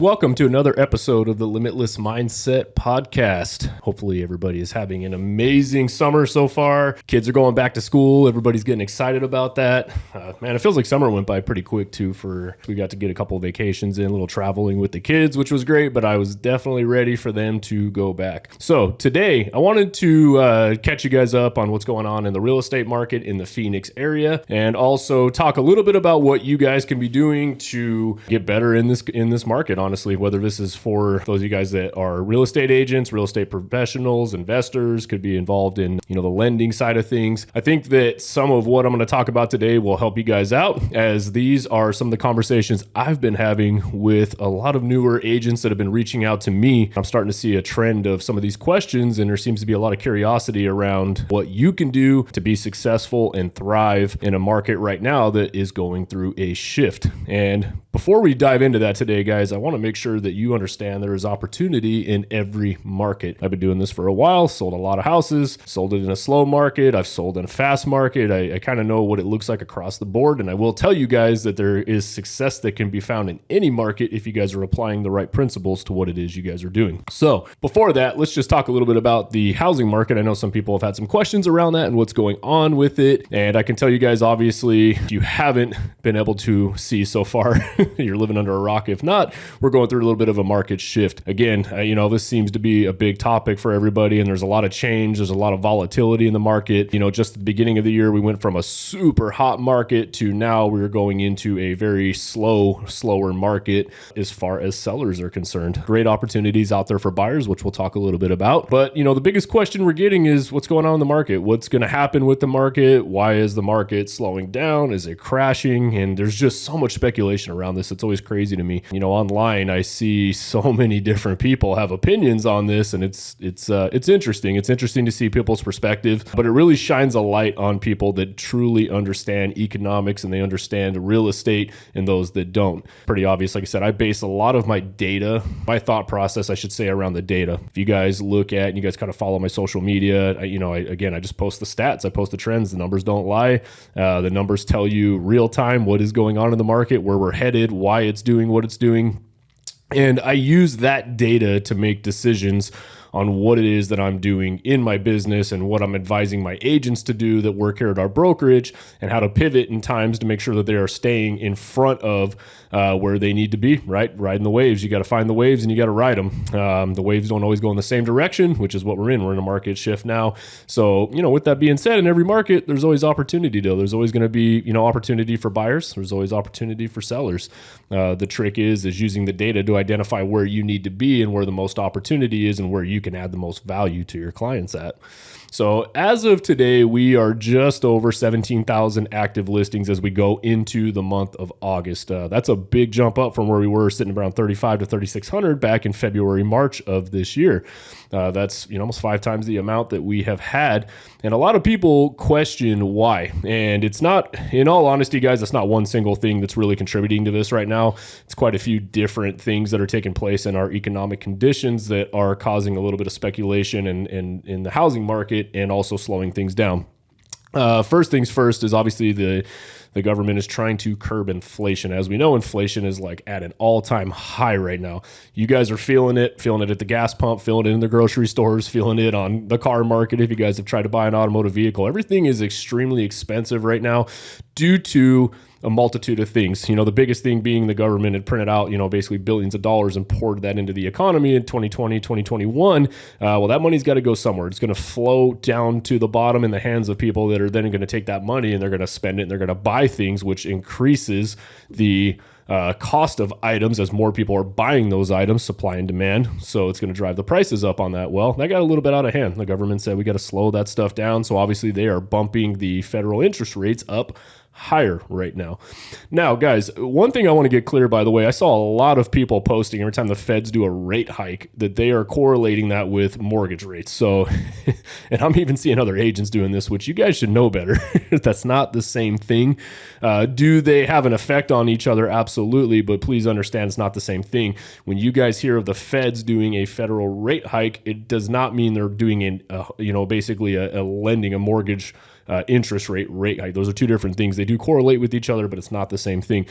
Welcome to another episode of the Limitless Mindset Podcast. Hopefully everybody is having an amazing summer so far. Kids are going back to school. Everybody's getting excited about that. Man, it feels like summer went by pretty quick too. We got to get a couple of vacations in, a little traveling with the kids, which was great, but I was definitely ready for them to go back. So today I wanted to catch you guys up on what's going on in the real estate market in the Phoenix area, and also talk a little bit about what you guys can be doing to get better in this market. Honestly, whether this is for those of you guys that are real estate agents, real estate professionals, investors, could be involved in, the lending side of things. I think that some of what I'm going to talk about today will help you guys out, as these are some of the conversations I've been having with a lot of newer agents that have been reaching out to me. I'm starting to see a trend of some of these questions, and there seems to be a lot of curiosity around what you can do to be successful and thrive in a market right now that is going through a shift. And before we dive into that today, guys, I want to make sure that you understand there is opportunity in every market. I've been doing this for a while, sold a lot of houses, sold it in a slow market, I've sold in a fast market. I kind of know what it looks like across the board, and I will tell you guys that there is success that can be found in any market if you guys are applying the right principles to what it is you guys are doing. So before that, let's just talk a little bit about the housing market. I know some people have had some questions around that and what's going on with it, and I can tell you guys, obviously, if you haven't been able to see so far, you're living under a rock. If not, we're going through a little bit of a market shift. Again, this seems to be a big topic for everybody, and there's a lot of change. There's a lot of volatility in the market. Just at the beginning of the year, we went from a super hot market to now we're going into a very slower market as far as sellers are concerned. Great opportunities out there for buyers, which we'll talk a little bit about. But, the biggest question we're getting is what's going on in the market? What's going to happen with the market? Why is the market slowing down? Is it crashing? And there's just so much speculation around this. It's always crazy to me. Online, I see so many different people have opinions on this, and it's interesting. It's interesting to see people's perspective, but it really shines a light on people that truly understand economics and they understand real estate, and those that don't. Pretty obvious. Like I said, I base a lot of my data, my thought process, I should say, around the data. If you guys look at and you guys kind of follow my social media, I just post the stats, I post the trends. The numbers don't lie. The numbers tell you real time what is going on in the market, where we're headed, why it's doing what it's doing. And I use that data to make decisions on what it is that I'm doing in my business and what I'm advising my agents to do that work here at our brokerage, and how to pivot in times to make sure that they are staying in front of where they need to be, right? Riding the waves. You got to find the waves and you got to ride them. The waves don't always go in the same direction, which is what we're in. We're in a market shift now. So, with that being said, in every market, there's always opportunity though. There's always going to be, opportunity for buyers. There's always opportunity for sellers. The trick is using the data to identify where you need to be and where the most opportunity is and where you can add the most value to your clients at. So as of today, we are just over 17,000 active listings as we go into the month of August. That's a big jump up from where we were sitting around 35 to 3,600 back in February, March of this year. That's almost 5 times the amount that we have had. And a lot of people question why. And it's not, in all honesty, guys, it's not one single thing that's really contributing to this right now. It's quite a few different things that are taking place in our economic conditions that are causing a little bit of speculation in the housing market, and also slowing things down. First things first is obviously the government is trying to curb inflation. As we know, inflation is like at an all-time high right now. You guys are feeling it at the gas pump, feeling it in the grocery stores, feeling it on the car market. If you guys have tried to buy an automotive vehicle, everything is extremely expensive right now due to a multitude of things. The biggest thing being the government had printed out, basically billions of dollars and poured that into the economy in 2020, 2021. Well, that money's got to go somewhere. It's going to flow down to the bottom in the hands of people that are then going to take that money and they're going to spend it and they're going to buy things, which increases the cost of items as more people are buying those items, supply and demand. So it's going to drive the prices up on that. Well, that got a little bit out of hand. The government said we got to slow that stuff down. So obviously they are bumping the federal interest rates up higher right now. Now, guys, one thing I want to get clear, by the way, I saw a lot of people posting every time the feds do a rate hike that they are correlating that with mortgage rates. So, and I'm even seeing other agents doing this, which you guys should know better. That's not the same thing. Do they have an effect on each other? Absolutely. But please understand, it's not the same thing. When you guys hear of the feds doing a federal rate hike, it does not mean they're doing basically a lending, a mortgage interest rate hike. Those are two different things. They do correlate with each other, but it's not the same thing.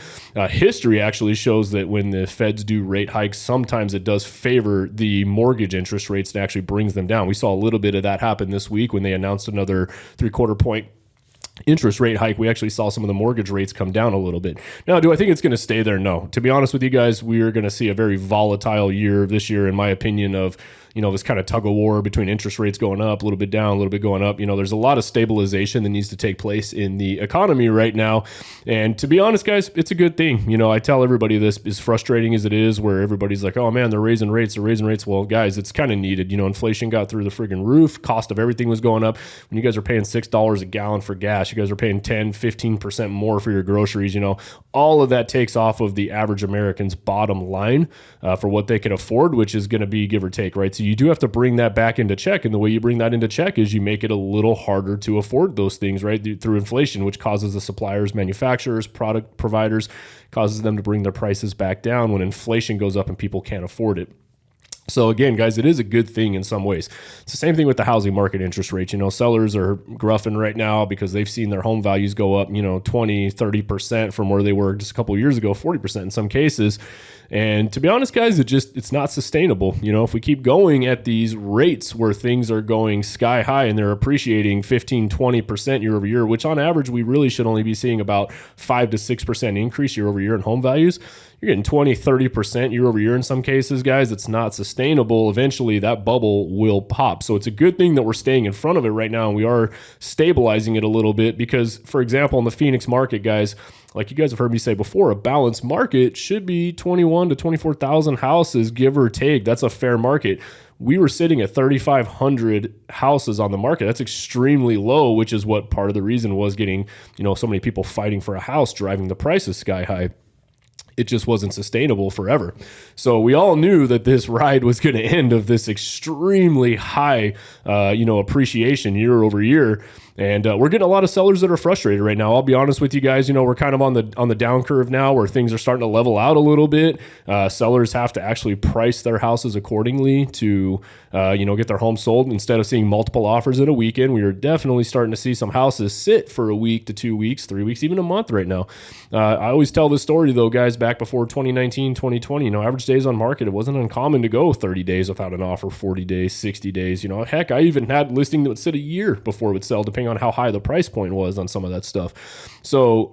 History actually shows that when the Feds do rate hikes, sometimes it does favor the mortgage interest rates and actually brings them down. We saw a little bit of that happen this week when they announced another 3/4 point interest rate hike. We actually saw some of the mortgage rates come down a little bit. Now, do I think it's going to stay there? No. To be honest with you guys, we are going to see a very volatile year this year, in my opinion, of this kind of tug of war between interest rates going up, a little bit down, a little bit going up. There's a lot of stabilization that needs to take place in the economy right now. And to be honest, guys, it's a good thing. I tell everybody this, as frustrating as it is, where everybody's like, oh man, they're raising rates. Well, guys, it's kind of needed. Inflation got through the friggin' roof. Cost of everything was going up. When you guys are paying $6 a gallon for gas, you guys are paying 10, 15% more for your groceries. All of that takes off of the average American's bottom line for what they can afford, which is going to be give or take, right? So you do have to bring that back into check. And the way you bring that into check is you make it a little harder to afford those things, right? Through inflation, which causes the suppliers, manufacturers, product providers, causes them to bring their prices back down when inflation goes up and people can't afford it. So again, guys, it is a good thing in some ways. It's the same thing with the housing market interest rates. Sellers are gruffing right now because they've seen their home values go up, 20, 30% from where they were just a couple of years ago, 40% in some cases. And to be honest, guys, it's not sustainable. If we keep going at these rates where things are going sky high and they're appreciating 15, 20% year over year, which on average, we really should only be seeing about 5 to 6% increase year over year in home values. You're getting 20, 30% year over year in some cases, guys. It's not sustainable. Eventually, that bubble will pop. So it's a good thing that we're staying in front of it right now, and we are stabilizing it a little bit because, for example, in the Phoenix market, guys, like you guys have heard me say before, a balanced market should be 21 to 24,000 houses, give or take. That's a fair market. We were sitting at 3,500 houses on the market. That's extremely low, which is what part of the reason was getting, so many people fighting for a house, driving the prices sky high. It just wasn't sustainable forever. So we all knew that this ride was going to end of this extremely high, appreciation year over year. And we're getting a lot of sellers that are frustrated right now. I'll be honest with you guys. We're kind of on the down curve now, where things are starting to level out a little bit. Sellers have to actually price their houses accordingly to, get their home sold. Instead of seeing multiple offers in a weekend, we are definitely starting to see some houses sit for a week to 2 weeks, 3 weeks, even a month right now. I always tell this story though, guys, back before 2019, 2020, average days on market, it wasn't uncommon to go 30 days without an offer, 40 days, 60 days. Heck, I even had listing that would sit a year before it would sell, depending on how high the price point was on some of that stuff. So,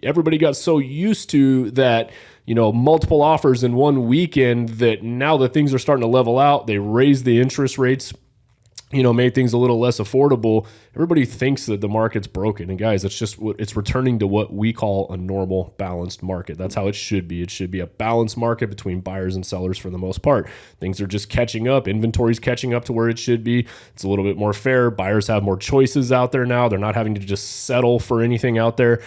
everybody got so used to that, multiple offers in one weekend, that now that things are starting to level out, they raise the interest rates, made things a little less affordable. Everybody thinks that the market's broken. And guys, it's returning to what we call a normal balanced market. That's how it should be. It should be a balanced market between buyers and sellers for the most part. Things are just catching up. Inventory's catching up to where it should be. It's a little bit more fair. Buyers have more choices out there now. They're not having to just settle for anything out there.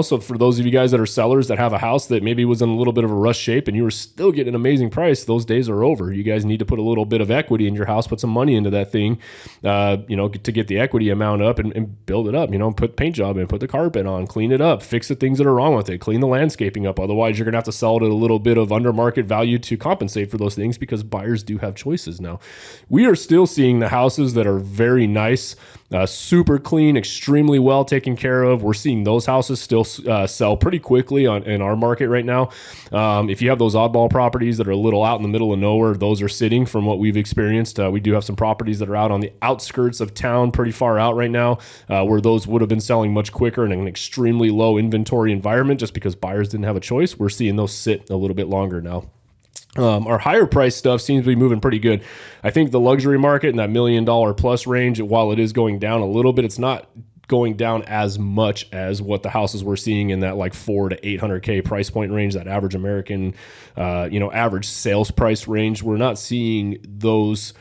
So for those of you guys that are sellers that have a house that maybe was in a little bit of a rush shape and you were still getting an amazing price, those days are over. You guys need to put a little bit of equity in your house, put some money into that thing, to get the equity amount up and build it up, put paint job in, put the carpet on, clean it up, fix the things that are wrong with it, clean the landscaping up. Otherwise, you're going to have to sell it at a little bit of under market value to compensate for those things, because buyers do have choices now. We are still seeing the houses that are very nice, super clean, extremely well taken care of. We're seeing those houses still sell pretty quickly in our market right now. If you have those oddball properties that are a little out in the middle of nowhere, those are sitting from what we've experienced. We do have some properties that are out on the outskirts of town, pretty far out right now, where those would have been selling much quicker in an extremely low inventory environment just because buyers didn't have a choice. We're seeing those sit a little bit longer now. Our higher price stuff seems to be moving pretty good. I think the luxury market in that $1 million plus range, while it is going down a little bit, it's not going down as much as what the houses we're seeing in that like 400 to 800K price point range, that average American, average sales price range. We're not seeing those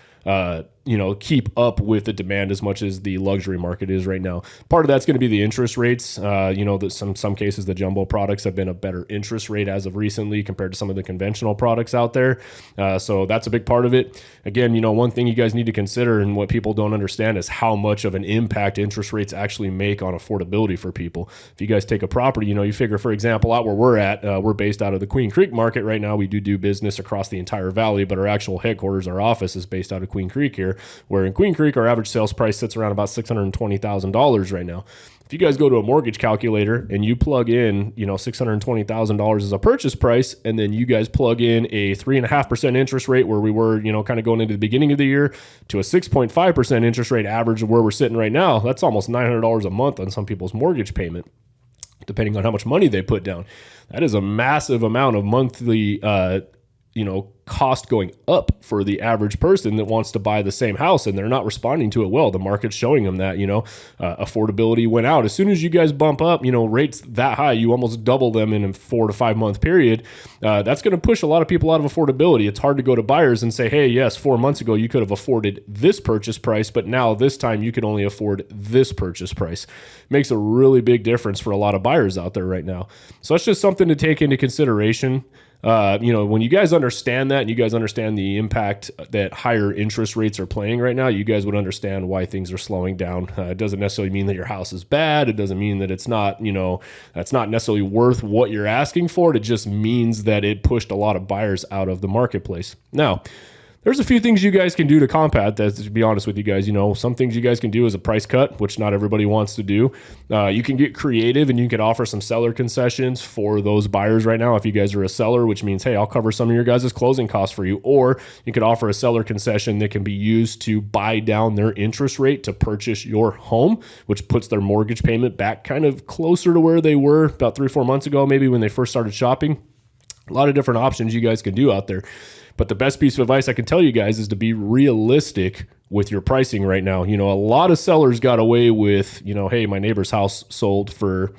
keep up with the demand as much as the luxury market is right now. Part of that's going to be the interest rates. That some cases the jumbo products have been a better interest rate as of recently compared to some of the conventional products out there. So that's a big part of it. Again, one thing you guys need to consider, and what people don't understand, is how much of an impact interest rates actually make on affordability for people. If you guys take a property, you figure, for example, out where we're at, we're based out of the Queen Creek market right now. We do business across the entire valley, but our actual headquarters, our office, is based out of Queen Creek here. where in Queen Creek, our average sales price sits around about $620,000 right now. If you guys go to a mortgage calculator and you plug in, $620,000 as a purchase price, and then you guys plug in a 3.5% interest rate where we were, kind of going into the beginning of the year, to a 6.5% interest rate average of where we're sitting right now, that's almost $900 a month on some people's mortgage payment, depending on how much money they put down. That is a massive amount of monthly, cost going up for the average person that wants to buy the same house, and they're not responding to it well. The market's showing them that, affordability went out. As soon as you guys bump up, rates that high, you almost double them in a 4 to 5 month period. That's going to push a lot of people out of affordability. It's hard to go to buyers and say, hey, yes, 4 months ago, you could have afforded this purchase price, but now this time you can only afford this purchase price. Makes a really big difference for a lot of buyers out there right now. So that's just something to take into consideration. When you guys understand that and you guys understand the impact that higher interest rates are playing right now, you guys would understand why things are slowing down. It doesn't necessarily mean that your house is bad. It doesn't mean that it's not, that's not necessarily worth what you're asking for. It just means that it pushed a lot of buyers out of the marketplace. Now, there's a few things you guys can do to combat that, to be honest with you guys. Some things you guys can do is a price cut, which not everybody wants to do. You can get creative and you can offer some seller concessions for those buyers right now. If you guys are a seller, which means, hey, I'll cover some of your guys' closing costs for you. Or you could offer a seller concession that can be used to buy down their interest rate to purchase your home, which puts their mortgage payment back kind of closer to where they were about 3 or 4 months ago, maybe when they first started shopping. A lot of different options you guys can do out there. But the best piece of advice I can tell you guys is to be realistic with your pricing right now. A lot of sellers got away with, hey, my neighbor's house sold for,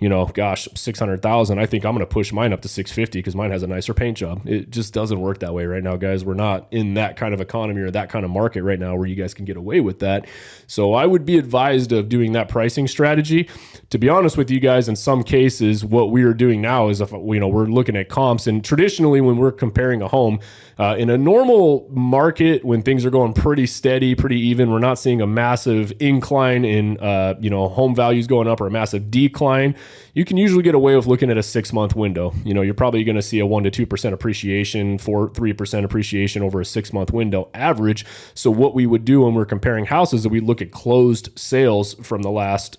$600,000. I think I'm going to push mine up to $650 because mine has a nicer paint job. It just doesn't work that way right now, guys. We're not in that kind of economy or that kind of market right now where you guys can get away with that. So I would be advised of doing that pricing strategy. To be honest with you guys, in some cases, what we are doing now is, we're looking at comps. And traditionally, when we're comparing a home, in a normal market, when things are going pretty steady, pretty even, we're not seeing a massive incline in, home values going up or a massive decline. You can usually get away with looking at a 6-month window. You're probably going to see a 1 to 2% appreciation, 3% appreciation over a 6-month window average. So what we would do when we're comparing houses is we look at closed sales from the last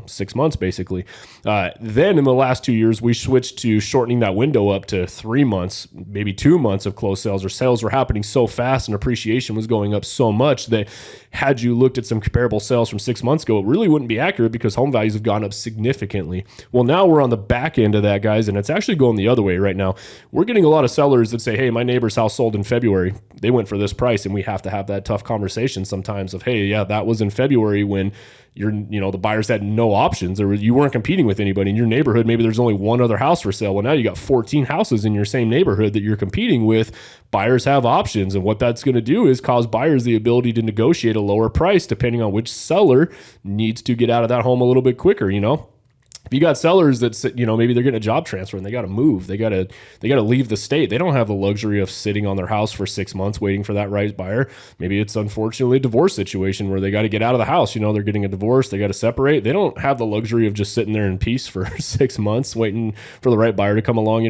6 months basically. Then in the last 2 years, we switched to shortening that window up to 3 months, maybe 2 months of closed sales, or sales were happening so fast and appreciation was going up so much that had you looked at some comparable sales from 6 months ago, it really wouldn't be accurate because home values have gone up significantly. Well, now we're on the back end of that, guys, and it's actually going the other way right now. We're getting a lot of sellers that say, hey, my neighbor's house sold in February. They went for this price, and we have to have that tough conversation sometimes of, hey, yeah, that was in February when the buyers had no options, or you weren't competing with anybody in your neighborhood. Maybe there's only one other house for sale. Well, now you got 14 houses in your same neighborhood that you're competing with. Buyers have options, and what that's going to do is cause buyers the ability to negotiate a lower price depending on which seller needs to get out of that home a little bit quicker. If you got sellers that, maybe they're getting a job transfer and they got to move, they got to leave the state. They don't have the luxury of sitting on their house for 6 months waiting for that right buyer. Maybe it's unfortunately a divorce situation where they got to get out of the house. They're getting a divorce. They got to separate. They don't have the luxury of just sitting there in peace for 6 months waiting for the right buyer to come along.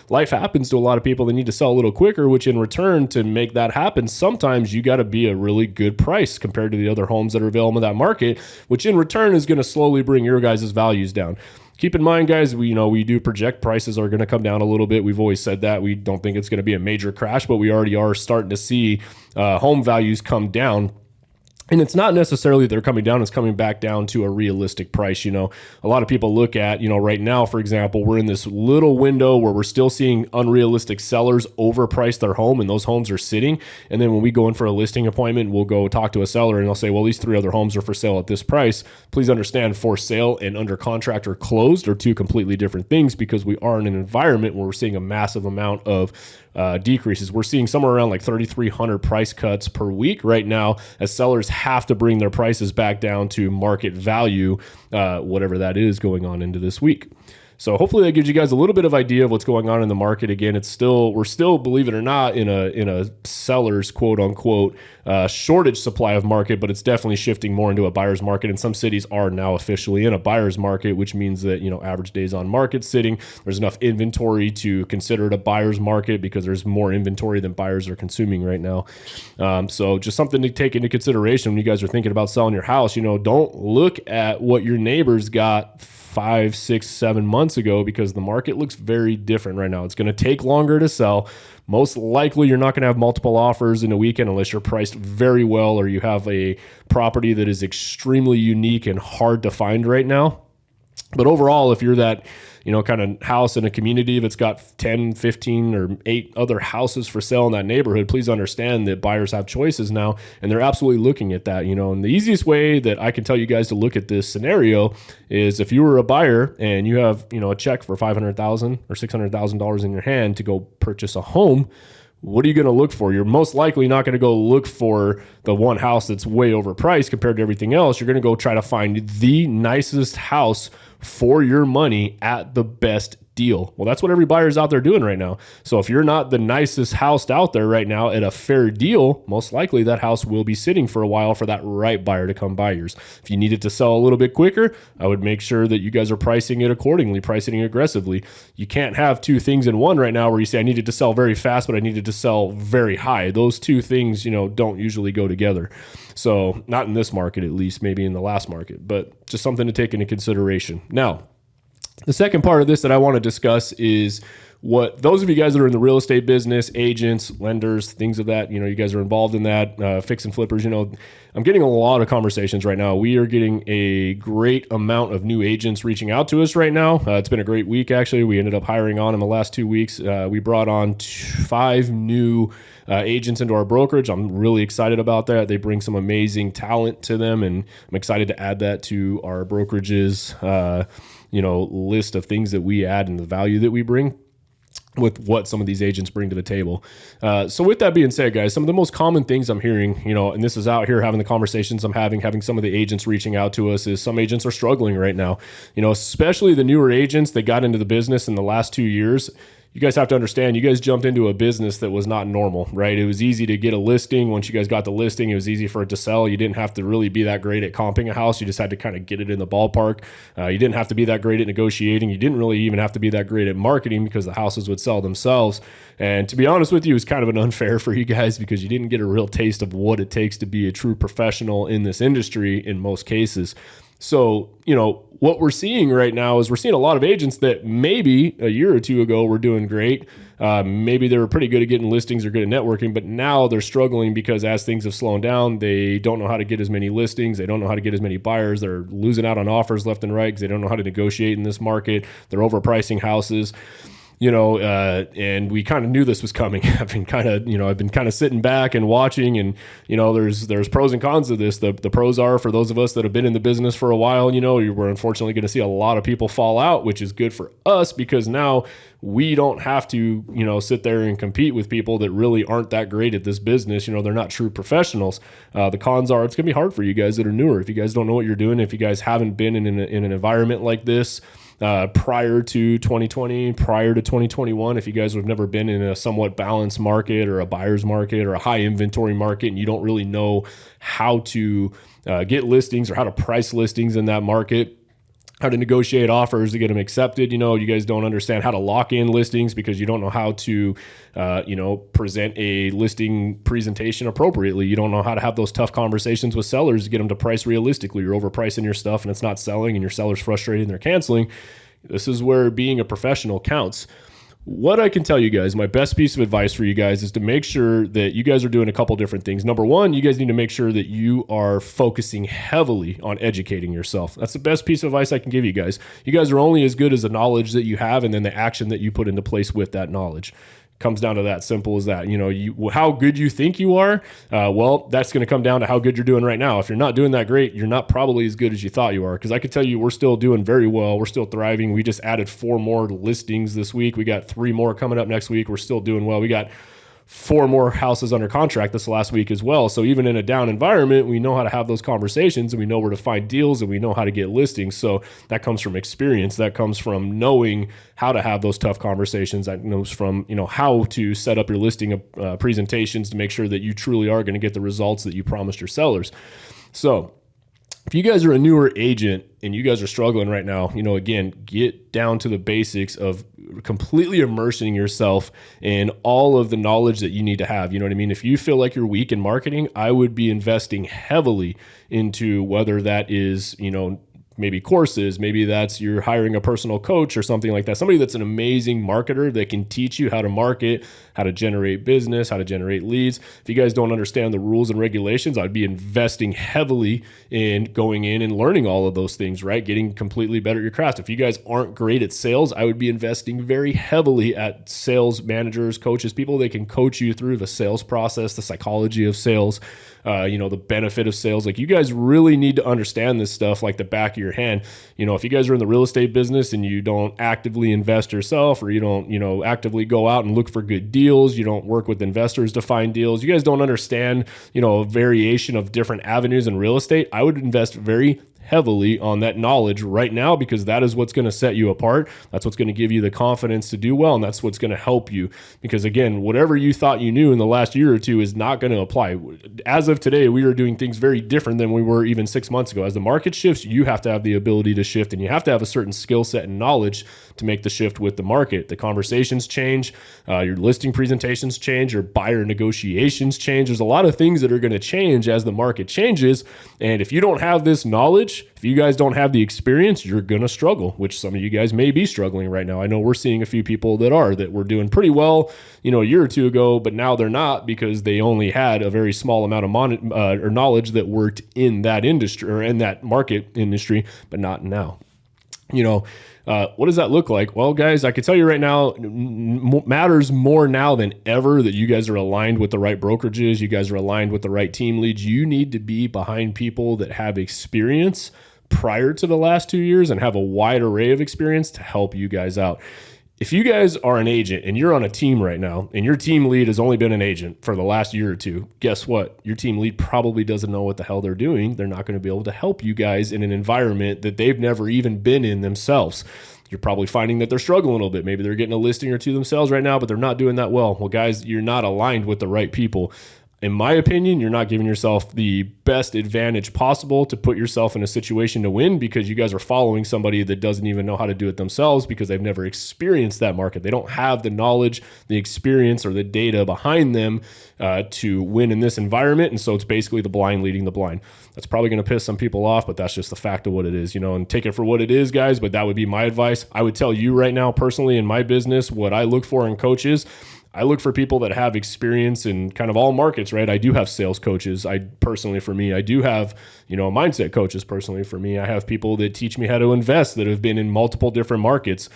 Life happens to a lot of people. They need to sell a little quicker, which in return, to make that happen, sometimes you got to be a really good price compared to the other homes that are available in that market, which in return is going to slowly bring your guys' values down. Keep in mind, guys, we do project prices are going to come down a little bit. We've always said that. We don't think it's going to be a major crash, but we already are starting to see home values come down. And it's not necessarily they're coming down, it's coming back down to a realistic price. A lot of people look at, right now, for example, we're in this little window where we're still seeing unrealistic sellers overprice their home, and those homes are sitting. And then when we go in for a listing appointment, we'll go talk to a seller and they'll say, well, these 3 other homes are for sale at this price. Please understand, for sale and under contract or closed are 2 completely different things, because we are in an environment where we're seeing a massive amount of decreases. We're seeing somewhere around like 3,300 price cuts per week right now, as sellers have to bring their prices back down to market value, whatever that is going on into this week. So hopefully that gives you guys a little bit of idea of what's going on in the market. Again, we're still, believe it or not, in a seller's quote unquote shortage supply of market, but it's definitely shifting more into a buyer's market. And some cities are now officially in a buyer's market, which means that, average days on market sitting, there's enough inventory to consider it a buyer's market because there's more inventory than buyers are consuming right now. So just something to take into consideration when you guys are thinking about selling your house. Don't look at what your neighbors got 5, 6, 7 months ago, because the market looks very different right now. It's going to take longer to sell. Most likely you're not going to have multiple offers in a weekend unless you're priced very well or you have a property that is extremely unique and hard to find right now. But overall, if you're that, kind of house in a community that's got 10, 15, or 8 other houses for sale in that neighborhood, please understand that buyers have choices now, and they're absolutely looking at that. And the easiest way that I can tell you guys to look at this scenario is if you were a buyer and you have, a check for $500,000 or $600,000 in your hand to go purchase a home. What are you going to look for? You're most likely not going to go look for the one house that's way overpriced compared to everything else. You're going to go try to find the nicest house for your money at the best deal. Well, that's what every buyer's out there doing right now. So if you're not the nicest house out there right now at a fair deal, most likely that house will be sitting for a while for that right buyer to come buy yours. If you need it to sell a little bit quicker, I would make sure that you guys are pricing it accordingly, pricing it aggressively. You can't have two things in one right now where you say, I needed to sell very fast, but I needed to sell very high. Those two things, don't usually go together. So not in this market, at least, maybe in the last market, but just something to take into consideration. Now, the second part of this that I want to discuss is what those of you guys that are in the real estate business, agents, lenders, things of that, you guys are involved in that, fix and flippers, I'm getting a lot of conversations right now. We are getting a great amount of new agents reaching out to us right now. It's been a great week, actually. We ended up hiring on in the last 2 weeks. We brought on 5 new agents into our brokerage. I'm really excited about that. They bring some amazing talent to them, and I'm excited to add that to our brokerage's list of things that we add and the value that we bring with what some of these agents bring to the table. So with that being said, guys, some of the most common things I'm hearing, and this is out here having the conversations I'm having some of the agents reaching out to us, is some agents are struggling right now, especially the newer agents that got into the business in the last 2 years. You guys have to understand, you guys jumped into a business that was not normal, right? It was easy to get a listing. Once you guys got the listing, it was easy for it to sell. You didn't have to really be that great at comping a house. You just had to kind of get it in the ballpark. You didn't have to be that great at negotiating. You didn't really even have to be that great at marketing because the houses would sell themselves. And to be honest with you, it was kind of an unfair for you guys because you didn't get a real taste of what it takes to be a true professional in this industry in most cases. So, what we're seeing right now is we're seeing a lot of agents that maybe a year or two ago were doing great. Maybe they were pretty good at getting listings or good at networking, but now they're struggling because as things have slowed down, they don't know how to get as many listings. They don't know how to get as many buyers. They're losing out on offers left and right because they don't know how to negotiate in this market. They're overpricing houses. And we kind of knew this was coming. I've been kind of sitting back and watching, and there's pros and cons of this. The pros are, for those of us that have been in the business for a while, we're unfortunately going to see a lot of people fall out, which is good for us because now we don't have to, sit there and compete with people that really aren't that great at this business. They're not true professionals. The cons are, it's going to be hard for you guys that are newer. If you guys don't know what you're doing, if you guys haven't been in an environment like this, prior to 2020, prior to 2021, if you guys have never been in a somewhat balanced market or a buyer's market or a high inventory market, and you don't really know how to get listings or how to price listings in that market, how to negotiate offers to get them accepted. You guys don't understand how to lock in listings because you don't know how to, present a listing presentation appropriately. You don't know how to have those tough conversations with sellers to get them to price realistically. You're overpricing your stuff and it's not selling and your seller's frustrated and they're canceling. This is where being a professional counts. What I can tell you guys, my best piece of advice for you guys is to make sure that you guys are doing a couple different things. Number one, you guys need to make sure that you are focusing heavily on educating yourself. That's the best piece of advice I can give you guys. You guys are only as good as the knowledge that you have and then the action that you put into place with that knowledge. Comes down to that simple as that. How good you think you are, well, that's going to come down to how good you're doing right now. If you're not doing that great, you're not probably as good as you thought you are. Because I can tell you, we're still doing very well. We're still thriving. We just added 4 more listings this week. We got 3 more coming up next week. We're still doing well. We got 4 more houses under contract this last week as well. So even in a down environment, we know how to have those conversations, and we know where to find deals, and we know how to get listings. So that comes from experience. That comes from knowing how to have those tough conversations. That comes from, how to set up your listing presentations to make sure that you truly are going to get the results that you promised your sellers. So if you guys are a newer agent and you guys are struggling right now, again, get down to the basics of completely immersing yourself in all of the knowledge that you need to have. You know what I mean? If you feel like you're weak in marketing, I would be investing heavily into whether that is, maybe courses, maybe that's you're hiring a personal coach or something like that. Somebody that's an amazing marketer that can teach you how to market, how to generate business, how to generate leads. If you guys don't understand the rules and regulations, I'd be investing heavily in going in and learning all of those things, right? Getting completely better at your craft. If you guys aren't great at sales, I would be investing very heavily at sales managers, coaches, people that can coach you through the sales process, the psychology of sales, the benefit of sales. Like, you guys really need to understand this stuff like the back of your hand. If you guys are in the real estate business and you don't actively invest yourself, or you don't, actively go out and look for good deals, you don't work with investors to find deals, you guys don't understand, a variation of different avenues in real estate, I would invest very heavily on that knowledge right now, because that is what's going to set you apart. That's what's going to give you the confidence to do well. And that's what's going to help you, because again, whatever you thought you knew in the last year or two is not going to apply. As of today, we are doing things very different than we were even 6 months ago. As the market shifts, you have to have the ability to shift, and you have to have a certain skill set and knowledge to make the shift with the market. The conversations change, your listing presentations change, your buyer negotiations change. There's a lot of things that are going to change as the market changes. And if you don't have this knowledge, if you guys don't have the experience, you're going to struggle, which some of you guys may be struggling right now. I know we're seeing a few people that were doing pretty well, a year or two ago, but now they're not, because they only had a very small amount of or knowledge that worked in that industry or in that market industry, but not now. What does that look like? Well, guys, I can tell you right now, matters more now than ever that you guys are aligned with the right brokerages. You guys are aligned with the right team leads. You need to be behind people that have experience prior to the last 2 years and have a wide array of experience to help you guys out. If you guys are an agent and you're on a team right now and your team lead has only been an agent for the last year or two, guess what? Your team lead probably doesn't know what the hell they're doing. They're not going to be able to help you guys in an environment that they've never even been in themselves. You're probably finding that they're struggling a little bit. Maybe they're getting a listing or two themselves right now, but they're not doing that well. Well, guys, you're not aligned with the right people. In my opinion, you're not giving yourself the best advantage possible to put yourself in a situation to win, because you guys are following somebody that doesn't even know how to do it themselves, because they've never experienced that market. They don't have the knowledge, the experience, or the data behind them to win in this environment. And so it's basically the blind leading the blind. That's probably going to piss some people off, but that's just the fact of what it is, and take it for what it is, guys. But that would be my advice. I would tell you right now, personally, in my business, what I look for in coaches, I look for people that have experience in kind of all markets, right? I do have sales coaches. I do have, mindset coaches personally for me. I have people that teach me how to invest that have been in multiple different markets.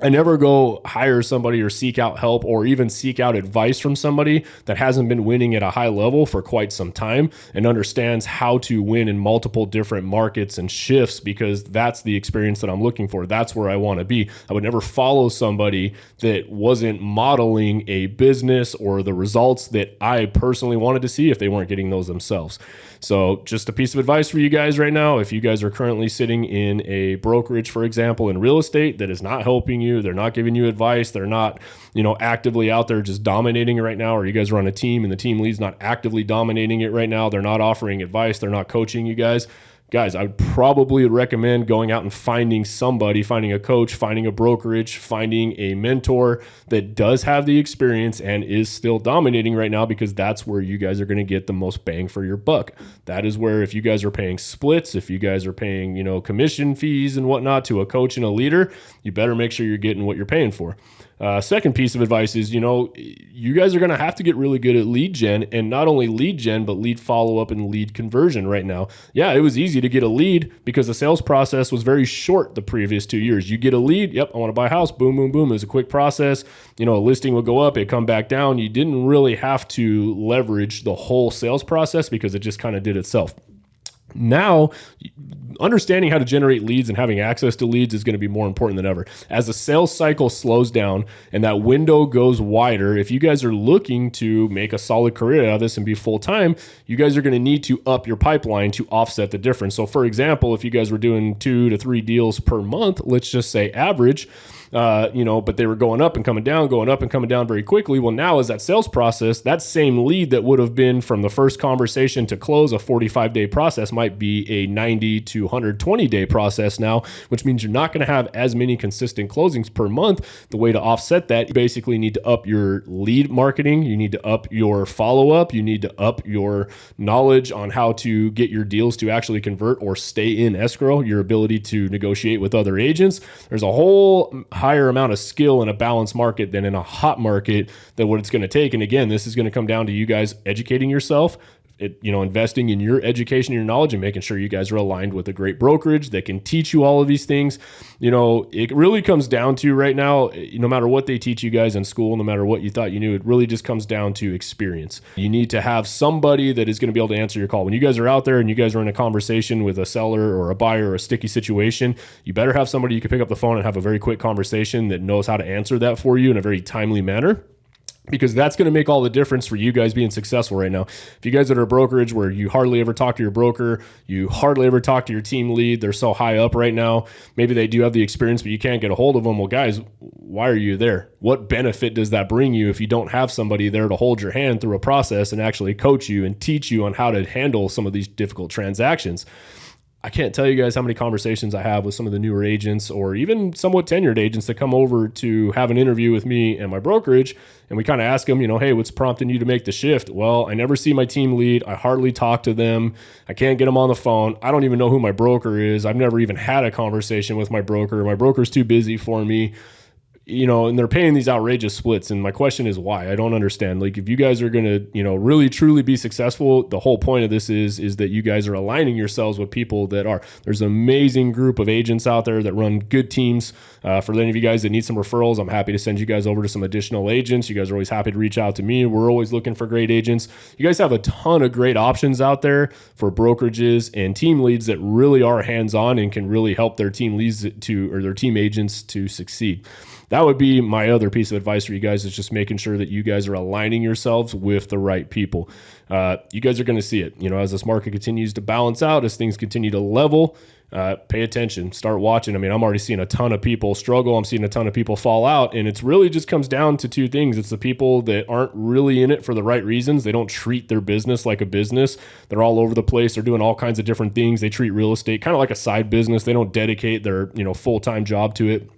I never go hire somebody or seek out help or even seek out advice from somebody that hasn't been winning at a high level for quite some time and understands how to win in multiple different markets and shifts, because that's the experience that I'm looking for. That's where I want to be. I would never follow somebody that wasn't modeling a business or the results that I personally wanted to see if they weren't getting those themselves. So just a piece of advice for you guys right now. If you guys are currently sitting in a brokerage, for example, in real estate that is not helping you, they're not giving you advice, they're not, actively out there just dominating it right now, or you guys are on a team and the team lead's not actively dominating it right now, they're not offering advice, they're not coaching you guys, I would probably recommend going out and finding somebody, finding a coach, finding a brokerage, finding a mentor that does have the experience and is still dominating right now, because that's where you guys are going to get the most bang for your buck. That is where, if you guys are paying splits, if you guys are paying, commission fees and whatnot to a coach and a leader, you better make sure you're getting what you're paying for. Second piece of advice is, you guys are going to have to get really good at lead gen, and not only lead gen, but lead follow-up and lead conversion right now. Yeah, it was easy to get a lead because the sales process was very short the previous 2 years. You get a lead, yep, I want to buy a house, boom, boom, boom. It was a quick process. A listing would go up, it'd come back down. You didn't really have to leverage the whole sales process because it just kind of did itself. Now, understanding how to generate leads and having access to leads is going to be more important than ever. As the sales cycle slows down and that window goes wider, if you guys are looking to make a solid career out of this and be full-time, you guys are going to need to up your pipeline to offset the difference. So for example, if you guys were doing 2 to 3 deals per month, let's just say average, but they were going up and coming down very quickly. Well, now as that sales process, that same lead that would have been from the first conversation to close a 45-day process might be a 90 to 120-day process now, which means you're not going to have as many consistent closings per month. The way to offset that, you basically need to up your lead marketing. You need to up your follow-up. You need to up your knowledge on how to get your deals to actually convert or stay in escrow, your ability to negotiate with other agents. There's a whole higher amount of skill in a balanced market than in a hot market than what it's going to take. And again, this is going to come down to you guys educating yourself, investing in your education, your knowledge, and making sure you guys are aligned with a great brokerage that can teach you all of these things. It really comes down to right now, no matter what they teach you guys in school, no matter what you thought you knew, it really just comes down to experience. You need to have somebody that is going to be able to answer your call. When you guys are out there and you guys are in a conversation with a seller or a buyer or a sticky situation, you better have somebody you can pick up the phone and have a very quick conversation that knows how to answer that for you in a very timely manner, because that's going to make all the difference for you guys being successful right now. If you guys are at a brokerage where you hardly ever talk to your broker, you hardly ever talk to your team lead, they're so high up right now, maybe they do have the experience, but you can't get a hold of them. Well, guys, why are you there? What benefit does that bring you if you don't have somebody there to hold your hand through a process and actually coach you and teach you on how to handle some of these difficult transactions? I can't tell you guys how many conversations I have with some of the newer agents or even somewhat tenured agents that come over to have an interview with me and my brokerage. And we kind of ask them, hey, what's prompting you to make the shift? Well, I never see my team lead. I hardly talk to them. I can't get them on the phone. I don't even know who my broker is. I've never even had a conversation with my broker. My broker's too busy for me. And they're paying these outrageous splits. And my question is why? I don't understand. Like, if you guys are going to, really truly be successful, the whole point of this is that you guys are aligning yourselves with people that are. There's an amazing group of agents out there that run good teams. For any of you guys that need some referrals, I'm happy to send you guys over to some additional agents. You guys are always happy to reach out to me. We're always looking for great agents. You guys have a ton of great options out there for brokerages and team leads that really are hands-on and can really help their team leads or their team agents to succeed. That would be my other piece of advice for you guys, is just making sure that you guys are aligning yourselves with the right people. You guys are going to see it, as this market continues to balance out, as things continue to level. Pay attention, start watching. I'm already seeing a ton of people struggle. I'm seeing a ton of people fall out. And it's really just comes down to two things. It's the people that aren't really in it for the right reasons. They don't treat their business like a business. They're all over the place. They're doing all kinds of different things. They treat real estate kind of like a side business. They don't dedicate their, full-time job to it.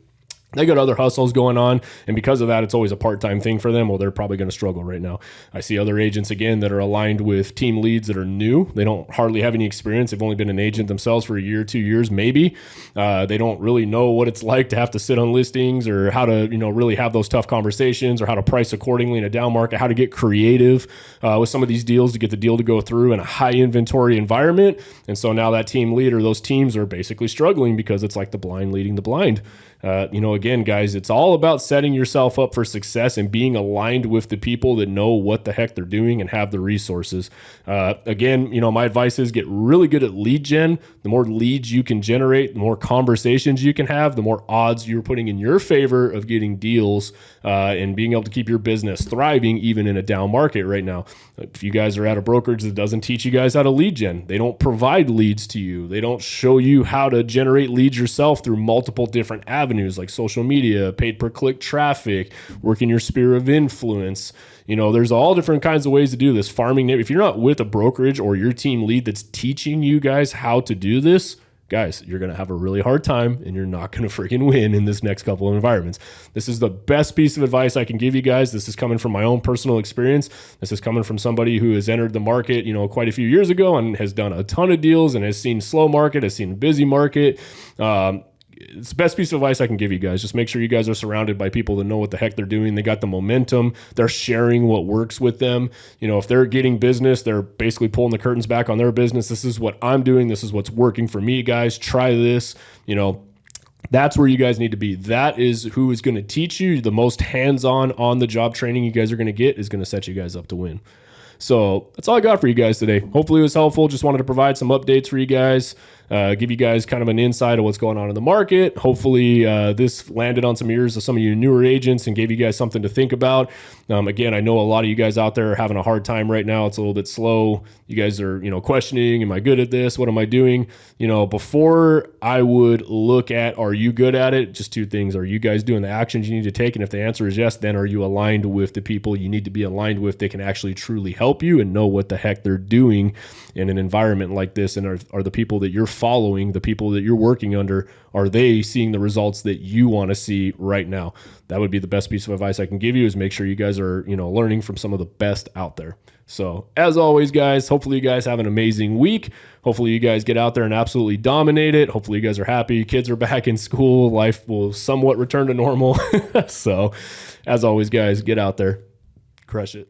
They got other hustles going on, and because of that, it's always a part-time thing for them. Well, they're probably going to struggle right now. I see other agents, again, that are aligned with team leads that are new. They don't hardly have any experience. They've only been an agent themselves for a year, 2 years, maybe. They don't really know what it's like to have to sit on listings or how to, really have those tough conversations or how to price accordingly in a down market, how to get creative with some of these deals to get the deal to go through in a high inventory environment. And so now that team lead or those teams are basically struggling because it's like the blind leading the blind. Again, guys, it's all about setting yourself up for success and being aligned with the people that know what the heck they're doing and have the resources. Again, my advice is get really good at lead gen. The more leads you can generate, the more conversations you can have, the more odds you're putting in your favor of getting deals and being able to keep your business thriving even in a down market right now. If you guys are at a brokerage that doesn't teach you guys how to lead gen, they don't provide leads to you. They don't show you how to generate leads yourself through multiple different avenues like social media, paid per click traffic, working your sphere of influence. There's all different kinds of ways to do this. Farming. If you're not with a brokerage or your team lead that's teaching you guys how to do this, guys, you're going to have a really hard time and you're not going to freaking win in this next couple of environments. This is the best piece of advice I can give you guys. This is coming from my own personal experience. This is coming from somebody who has entered the market, quite a few years ago and has done a ton of deals and has seen slow market, has seen busy market. It's the best piece of advice I can give you guys. Just make sure you guys are surrounded by people that know what the heck they're doing. They got the momentum. They're sharing what works with them. If they're getting business, they're basically pulling the curtains back on their business. This is what I'm doing. This is what's working for me, guys. Try this. That's where you guys need to be. That is who is going to teach you. The most hands-on, on-the-job training you guys are going to get is going to set you guys up to win. So that's all I got for you guys today. Hopefully it was helpful. Just wanted to provide some updates for you guys. Give you guys kind of an insight of what's going on in the market. Hopefully this landed on some ears of some of you newer agents and gave you guys something to think about. Again, I know a lot of you guys out there are having a hard time right now. It's a little bit slow. You guys are, questioning, am I good at this? What am I doing? Before I would look at, are you good at it? Just two things. Are you guys doing the actions you need to take? And if the answer is yes, then are you aligned with the people you need to be aligned with that can actually truly help you and know what the heck they're doing in an environment like this? And are the people that you're following, the people that you're working under, are they seeing the results that you want to see right now? That would be the best piece of advice I can give you, is make sure you guys are, learning from some of the best out there. So as always, guys, hopefully you guys have an amazing week. Hopefully you guys get out there and absolutely dominate it. Hopefully you guys are happy. Kids are back in school. Life will somewhat return to normal. So as always, guys, get out there, crush it.